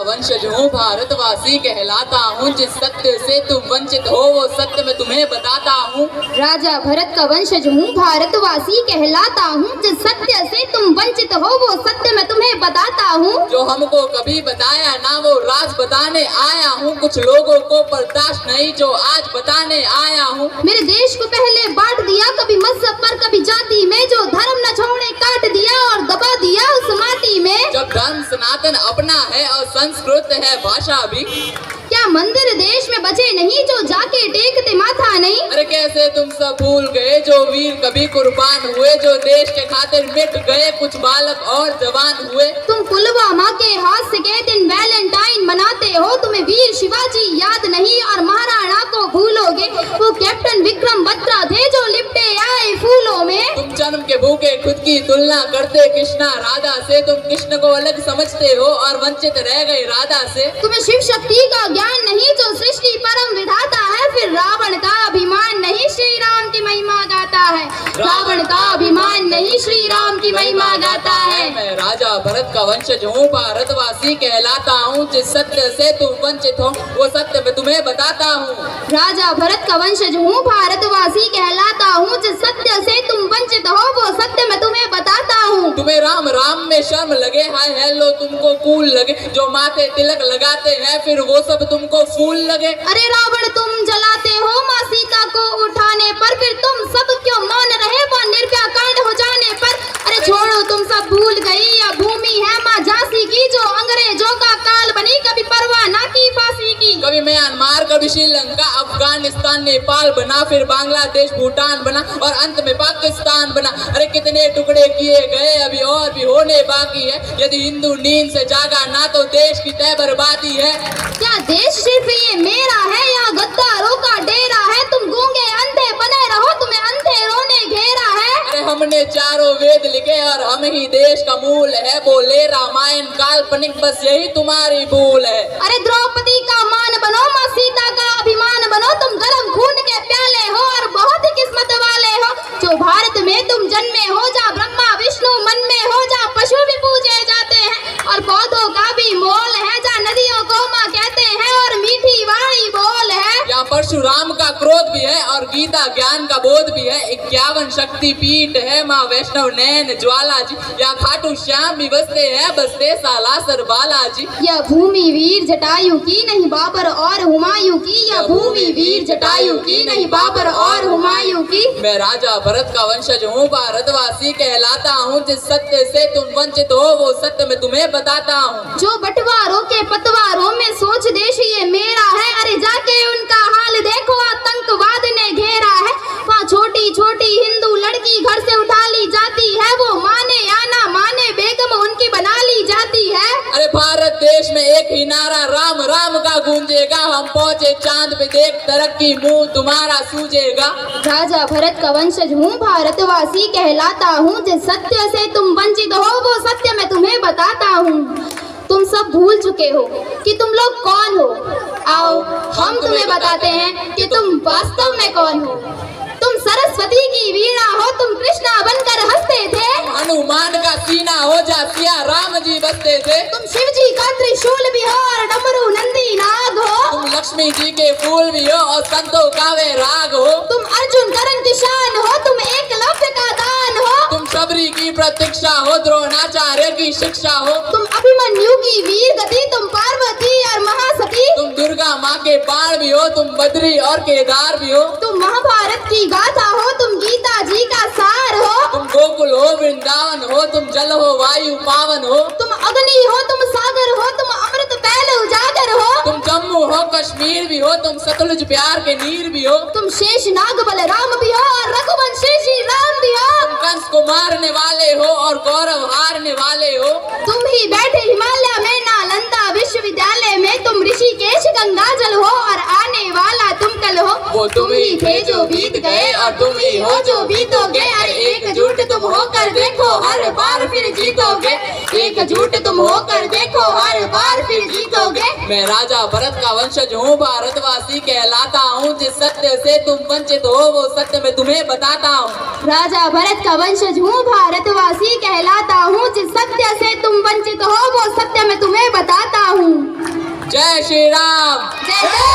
वंशज हूँ भारतवासी कहलाता हूँ, जिस सत्य से तुम वंचित हो वो सत्य मैं तुम्हें बताता हूँ। राजा भरत का वंशज हूँ भारतवासी कहलाता हूँ, जिस सत्य से तुम वंचित हो वो सत्य मैं तुम्हें बताता हूँ। जो हमको कभी बताया ना वो राज बताने आया हूँ, कुछ लोगों को बर्दाश्त नहीं जो आज बताने आया हूँ। मेरे देश को पहले बांट दिया, कभी मजहब पर कभी जाति में, जो धर्म न छोड़े काट दिया और दबा दिया उस माटी में। जब धर्म सनातन अपना है और संस्कृत है भाषा भी, क्या मंदिर देश में बचे नहीं जो जाके टेकते माथा नहीं। अरे कैसे तुम सब भूल गए जो वीर कभी कुर्बान हुए, जो देश के खातिर मिट गए कुछ बालक और जवान हुए। तुम पुलवामा के हादसे के दिन वैलेंटाइन मनाते हो, तुम्हें वीर शिवाजी याद नहीं और महाराणा को भूलोगे। वो कैप्टन विक्रम बत्रा थे जो लिपटे आए फूलों में। तुम जन्म के भूखे खुद की तुलना करते कृष्णा राधा से, तुम कृष्ण को अलग समझते हो और वंचित रह गए राधा से। तुम्हें शिव शक्ति का ज्ञान नहीं जो सृष्टि परम विधाता है, फिर रावण का अभिमान नहीं श्री राम की महिमा गाता है। रावण का अभिमान नहीं श्री राम की महिमा गाता है। मैं राजा भरत का वंशज हूँ भारतवासी कहलाता हूँ, जिस सत्य से तुम वंचित हो वो सत्य मैं तुम्हें बताता हूँ। राजा भरत का वंशज हूँ भारतवासी कहलाता हूँ, जिस सत्य से तुम वंचित हो वो सत्य मैं तुम्हें बताता हूँ। तुम्हें राम राम में शर्म लगे, हाय हेलो तुमको कूल लगे, जो माथे तिलक लगाते हैं फिर वो सब तुमको फूल लगे। अरे रावण तुम जलाते हो माँ सीता को उठाने पर, फिर तुम सब क्यों मौन रहे वो निर्भया कांड हो जाने पर। अरे छोड़ो तुम सब भूल गई यह भूमि है माँ झांसी की, जो अंग्रेजों का काल बनी कभी परवाह ना की फांसी की। कभी म्यांमार कभी श्रीलंका अफगानिस्तान नेपाल बना, फिर बांग्लादेश भूटान बना और अंत में पाकिस्तान बना। अरे कितने टुकड़े किए गए अभी और भी होने बाकी है, यदि हिंदू नींद से जागा ना तो देश की तय बर्बादी है। क्या देश सिर्फ ये मेरा है या गद्दारों का डेरा है, तुम गूंगे अंधे बने रहो तुम्हें अंधेरों ने घेरा है। अरे हमने चारों वेद लिखे और हम ही देश का मूल है, बोले रामायण काल्पनिक बस यही तुम्हारी भूल है। अरे द्रौपदी का मान बनो माँ सीता का अभिमान बनो, तुम गरम खून के प्याले हो और बहुत ही किस्मत वाले हो। जो भारत में तुम जन्मे हो, जहाँ ब्रह्मा विष्णु मन में हो, जहाँ पशु भी पूजे जाते हैं और पौधों का भी मोल है, जहाँ नदियों को माँ कहते हैं और मीठी वाणी बोल है। यहाँ परशुराम का क्रोध भी है और गीता ज्ञान का बोध भी है। 51 शक्ति पीठ है, माँ वैष्णव नैन ज्वाला जी, यहाँ खाटू श्याम भी बसते हैं, बसते सालासर बालाजी। यह भूमि वीर जटायु की नहीं बाबर और हुमायूं की, यह भूमि वीर जटायु की नहीं बाबर और हुमायूं की। मैं राजा भरत का वंशज हूँ भारतवासी कहलाता हूँ, जिस सत्य से तुम वंचित हो वो सत्य मैं तुम्हें बताता हूँ। जो बंटवारों के पतवारों में सोच देश ये मेरा है, अरे जाके उनका हाल देखो आतंकवाद ने घेरा है। वहाँ छोटी छोटी हिंदू लड़की घर से उठा ली जाती है, वो माने या ना माने बेगम उनकी बना ली जाती है। अरे भारत देश में एक ही नारा राम राम का गूंजेगा, हम पहुँचे चांद पे देख तरक्की मुंह तुम्हारा सूझेगा। राजा भरत का वंशज हूँ भारतवासी कहलाता हूँ, जिस सत्य से तुम वंचित हो वो सत्य मैं तुम्हें बताता हूँ। तुम सब भूल चुके हो कि तुम लोग कौन हो, आओ हम तुम्हें बताते हैं कि तुम वास्तव में कौन हो। तुम सरस्वती की वीणा हो, तुम कृष्णा बनकर हंसते थे, हनुमान का सीना हो जा सिया राम जी बसते थे। तुम शिव जी का त्रिशूल भी हो और डमरू नंदी नाग हो, तुम लक्ष्मी जी के फूल भी हो और संतों का वे राग हो। तुम अर्जुन करण किसान हो, तुम एकलव्य का दान हो, तुम शबरी की प्रतीक्षा हो, द्रोणाचार्य की शिक्षा हो। तुम अभिमन्यु की वीर गति, तुम पार्वती और महासती, तुम दुर्गा माँ के बाण भी हो, तुम बद्री और केदार भी हो। तुम महाभारत की गाथा हो, तुम गीता जी का सार हो, तुम गोकुल हो वृंदावन हो, तुम जल हो वायु पावन हो। तुम अग्नि हो, तुम सागर हो, तुम अमृत पहले उजागर हो, तुम जम्मू हो कश्मीर भी हो, तुम सतलुज प्यार के नीर भी हो। तुम शेष नाग बलराम भी हो और रघुवंशी श्री राम भी हो, तुम कंस को मारने वाले हो और गौरव हारने वाले हो। तुम ही बैठे हिमालय में नालंदा विश्वविद्यालय में, तुम ऋषिकेश गंगाजल हो और आने वाला तुम कल हो। वो तुम ही थे जो बीत गए और तुम ही हो जो बीतोगे, अरे एकजुट तुम होकर देखो हर बार फिर जीतोगे, एकजुट तुम होकर देखो हर बार फिर जीतोगे। मैं राजा भरत का वंशज हूँ भारतवासी कहलाता हूँ, जिस सत्य से तुम वंचित हो वो सत्य मैं तुम्हें बताता हूँ। राजा भरत का वंशज हूँ भारतवासी कहलाता हूँ, जिस सत्य से तुम वंचित हो वो सत्य मैं तुम्हें बताता हूँ। जय श्री राम। जय